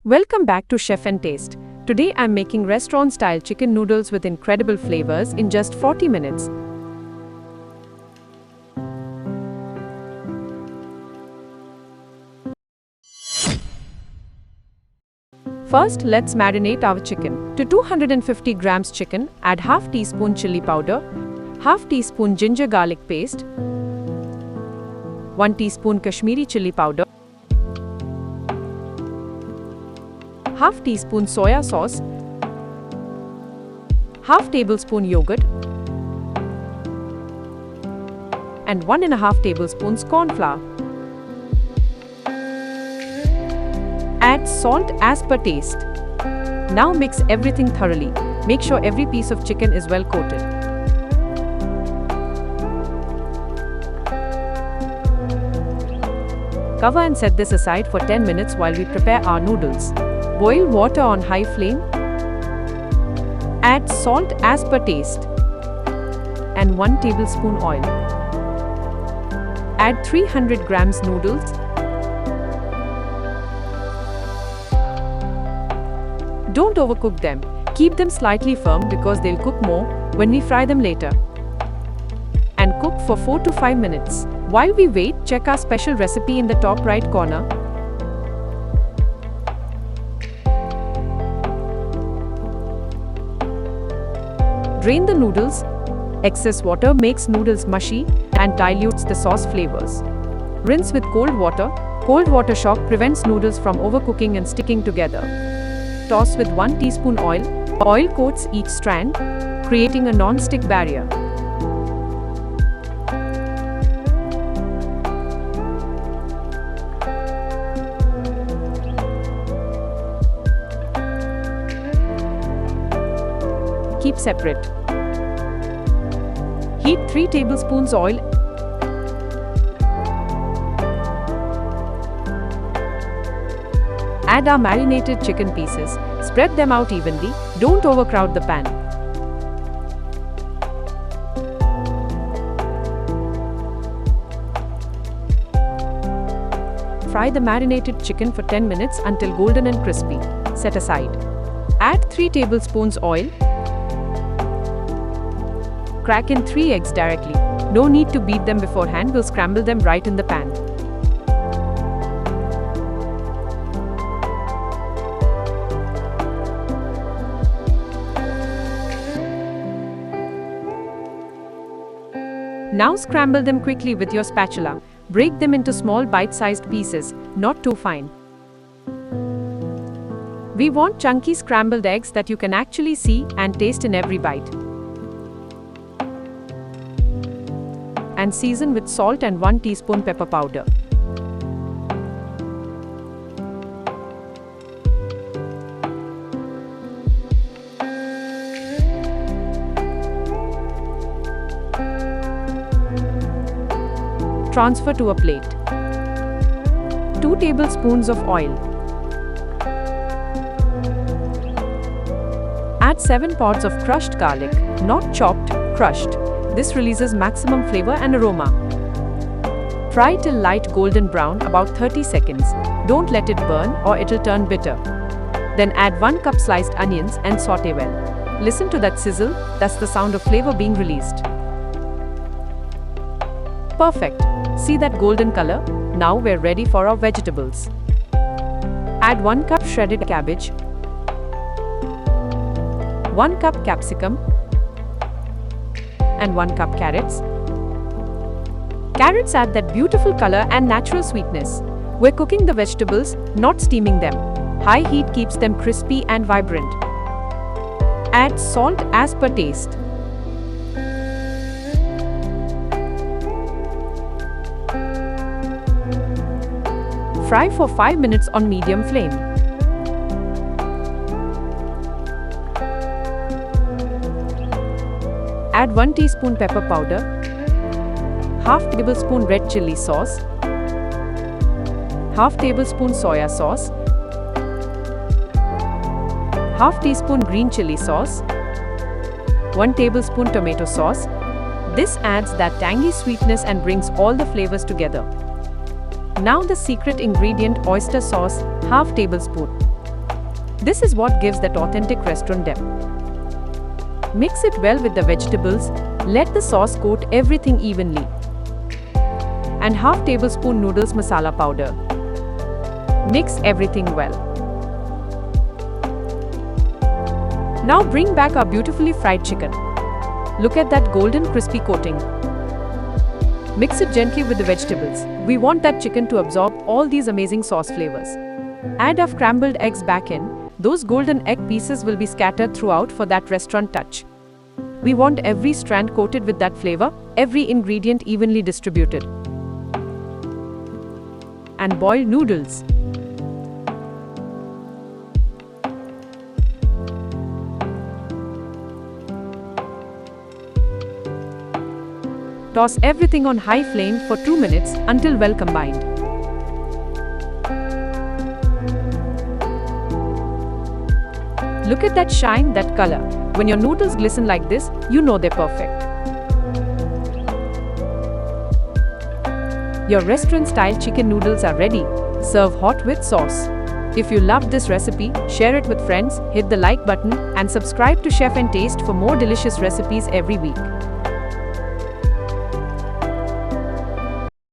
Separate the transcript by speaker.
Speaker 1: Welcome back to Chef and Taste. Today I'm making restaurant-style chicken noodles with incredible flavors in just 40 minutes. First, let's marinate our chicken. To 250 grams chicken, add half teaspoon chilli powder, half teaspoon ginger garlic paste, 1 teaspoon Kashmiri chilli powder, half teaspoon soya sauce, half tablespoon yogurt, and 1.5 tablespoons corn flour. Add salt as per taste. Now mix everything thoroughly. Make sure every piece of chicken is well coated. Cover and set this aside for 10 minutes while we prepare our noodles. Boil water on high flame. Add salt as per taste and 1 tablespoon oil. Add 300 grams noodles. Don't overcook them. Keep them slightly firm because they'll cook more when we fry them later. And cook for 4 to 5 minutes. While we wait, check our special recipe in the top right corner. Drain the noodles. Excess water makes noodles mushy and dilutes the sauce flavors. Rinse with cold water. Cold water shock prevents noodles from overcooking and sticking together. Toss with 1 teaspoon oil. Oil coats each strand, creating a non-stick barrier. Keep separate. Heat 3 tablespoons oil. Add our marinated chicken pieces. Spread them out evenly. Don't overcrowd the pan. Fry the marinated chicken for 10 minutes until golden and crispy. Set aside. Add 3 tablespoons oil. Crack in 3 eggs directly. No need to beat them beforehand, we'll scramble them right in the pan. Now scramble them quickly with your spatula. Break them into small bite-sized pieces, not too fine. We want chunky scrambled eggs that you can actually see and taste in every bite. And season with salt and 1 teaspoon pepper powder. Transfer to a plate. 2 tablespoons of oil. Add 7 pods of crushed garlic, not chopped, crushed. This releases maximum flavor and aroma. Fry till light golden brown, about 30 seconds. Don't let it burn or it'll turn bitter. Then add 1 cup sliced onions and saute well. Listen to that sizzle, that's the sound of flavor being released. Perfect. See that golden color? Now we're ready for our vegetables. Add 1 cup shredded cabbage, 1 cup capsicum, and 1 cup carrots. Carrots add that beautiful color and natural sweetness. We're cooking the vegetables, not steaming them. High heat keeps them crispy and vibrant. Add salt as per taste. Fry for 5 minutes on medium flame. Add 1 teaspoon pepper powder, half tablespoon red chili sauce, half tablespoon soya sauce, half teaspoon green chili sauce, 1 tablespoon tomato sauce. This adds that tangy sweetness and brings all the flavors together. Now the secret ingredient, oyster sauce, half tablespoon. This is what gives that authentic restaurant depth. Mix it well with the vegetables, let the sauce coat everything evenly. And half tablespoon noodles masala powder. Mix everything well. Now bring back our beautifully fried chicken. Look at that golden crispy coating. Mix it gently with the vegetables. We want that chicken to absorb all these amazing sauce flavors. Add our scrambled eggs back in. Those golden egg pieces will be scattered throughout for that restaurant touch. We want every strand coated with that flavor, every ingredient evenly distributed. And boiled noodles. Toss everything on high flame for 2 minutes until well combined. Look at that shine, that color. When your noodles glisten like this, you know they're perfect. Your restaurant-style chicken noodles are ready. Serve hot with sauce. If you loved this recipe, share it with friends, hit the like button, and subscribe to ChefNTaste for more delicious recipes every week.